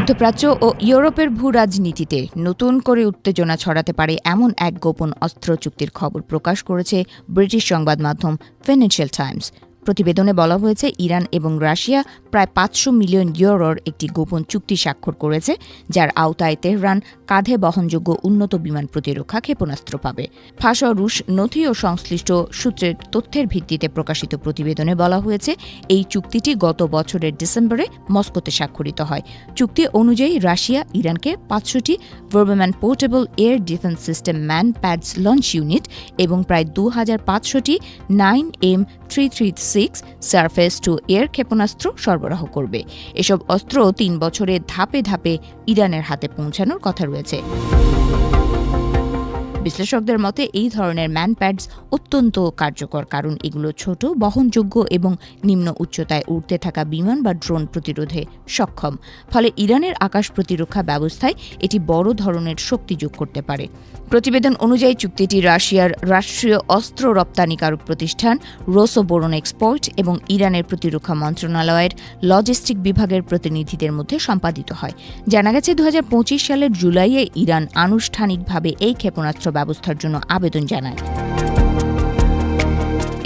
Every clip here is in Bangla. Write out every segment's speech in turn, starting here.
মধ্যপ্রাচ্য ও ইউরোপের ভূরাজনীতিতে নতুন করে উত্তেজনা ছড়াতে পারে এমন এক গোপন অস্ত্র চুক্তির খবর প্রকাশ করেছে ব্রিটিশ সংবাদ মাধ্যম ফিনান্সিয়াল টাইমস। প্রতিবেদনে বলা হয়েছে, ইরান এবং রাশিয়া প্রায় ৫০০ মিলিয়ন ইউরোর একটি গোপন চুক্তি স্বাক্ষর করেছে, যার আওতায় তেহরান কাঁধে বহনযোগ্য উন্নত বিমান প্রতিরক্ষা ক্ষেপণাস্ত্র পাবে। ফাঁস রুশ নথি ও সংশ্লিষ্ট সূত্রের তথ্যের ভিত্তিতে প্রকাশিত প্রতিবেদনে বলা হয়েছে, এই চুক্তিটি গত বছরের ডিসেম্বরে মস্কোতে স্বাক্ষরিত হয়। চুক্তি অনুযায়ী রাশিয়া ইরানকে ৫০০টি ভার্বম্যান portable air defence system MANPADS launch unit এবং প্রায় ২৫০০টি 9M336 সারফেস টু এয়ার ক্ষেপণাস্ত্র সরবরাহ করবে। এসব অস্ত্র ৩ বছরে ধাপে ধাপে ইরানের হাতে পৌঁছানোর কথা রয়েছে। বিশ্লেষকদের মতে এই ধরনের ম্যানপ্যাডস অত্যন্ত কার্যকর, কারণ এগুলো ছোট, বহনযোগ্য এবং নিম্ন উচ্চতায় উড়তে থাকা বিমান বা ড্রোন প্রতিরোধে সক্ষম। ফলে ইরানের আকাশ প্রতিরক্ষা ব্যবস্থায় এটি বড় ধরনের শক্তি যোগ করতে পারে। প্রতিবেদন অনুযায়ী চুক্তিটি রাশিয়ার রাষ্ট্রীয় অস্ত্র রপ্তানিকারক প্রতিষ্ঠান রোসোবোরন এক্সপোর্ট এবং ইরানের প্রতিরক্ষা মন্ত্রণালয়ের লজিস্টিক বিভাগের প্রতিনিধিদের মধ্যে সম্পাদিত হয়। জানা গেছে, ২০২৫ সালের জুলাইয়ে ইরান আনুষ্ঠানিকভাবে এই ক্ষেপণাস্ত্র ব্যবস্থার জন্য আবেদন জানায়।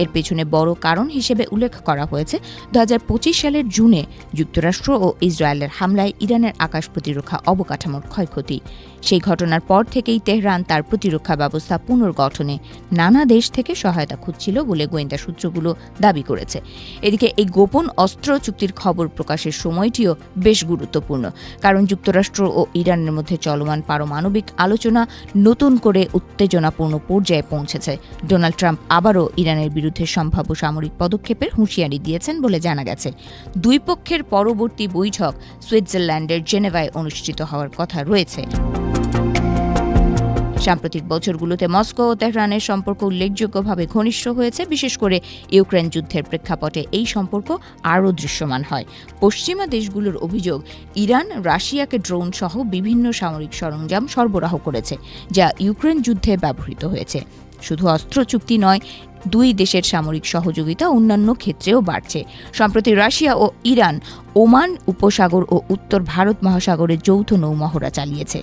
এর পেছনে বড় কারণ হিসেবে উল্লেখ করা হয়েছে ২০২৫ সালের জুনে যুক্তরাষ্ট্র ও ইসরায়েলের হামলায় ইরানের আকাশ প্রতিরক্ষা অবকাঠামোর ক্ষয়ক্ষতি। সেই ঘটনার পর থেকেই তেহরান তার প্রতিরক্ষা ব্যবস্থা পুনর্গঠনে নানা দেশ থেকে সহায়তা খুঁজছিল বলে গোয়েন্দা সূত্রগুলো দাবি করেছে। এদিকে এই গোপন অস্ত্র চুক্তির খবর প্রকাশের সময়টিও বেশ গুরুত্বপূর্ণ, কারণ যুক্তরাষ্ট্র ও ইরানের মধ্যে চলমান পারমাণবিক আলোচনা নতুন করে উত্তেজনাপূর্ণ পর্যায়ে পৌঁছেছে। ডোনাল্ড ট্রাম্প আবারও ইরানের বিরুদ্ধে সম্ভাব্য সামরিক পদক্ষেপের হুঁশিয়ারি দিয়েছেন বলে জানা গেছে। দুই পক্ষের পরবর্তী বৈঠক সুইজারল্যান্ডের জেনেভায় অনুষ্ঠিত হওয়ার কথা রয়েছে। সাম্প্রতিক বছরগুলোতে মস্কো ও তেহরানের সম্পর্ক উল্লেখযোগ্যভাবে ঘনিষ্ঠ হয়েছে। বিশেষ করে ইউক্রেন যুদ্ধের প্রেক্ষাপটে এই সম্পর্ক আরও দৃশ্যমান হয়। পশ্চিমা দেশগুলোর অভিযোগ, ইরান রাশিয়াকে ড্রোন সহ বিভিন্ন সামরিক সরঞ্জাম সরবরাহ করেছে, যা ইউক্রেন যুদ্ধে ব্যবহৃত হয়েছে। শুধু অস্ত্র চুক্তি নয়, দুই দেশের সামরিক সহযোগিতা অন্যান্য ক্ষেত্রেও বাড়ছে। সম্প্রতি রাশিয়া ও ইরান ওমান উপসাগর ও উত্তর ভারত মহাসাগরে যৌথ নৌমহড়া চালিয়েছে।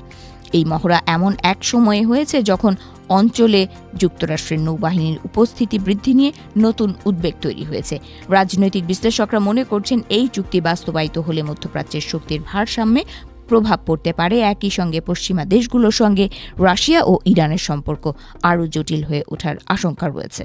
এই মহড়া এমন এক সময়ে হয়েছে যখন অঞ্চলে যুক্তরাষ্ট্রের নৌবাহিনীর উপস্থিতি বৃদ্ধি নিয়ে নতুন উদ্বেগ তৈরি হয়েছে। রাজনৈতিক বিশ্লেষকরা মনে করছেন, এই চুক্তি বাস্তবায়িত হলে মধ্যপ্রাচ্যের শক্তির ভারসাম্যে প্রভাব পড়তে পারে। একই সঙ্গে পশ্চিমা দেশগুলোর সঙ্গে রাশিয়া ও ইরানের সম্পর্ক আরও জটিল হয়ে ওঠার আশঙ্কা রয়েছে।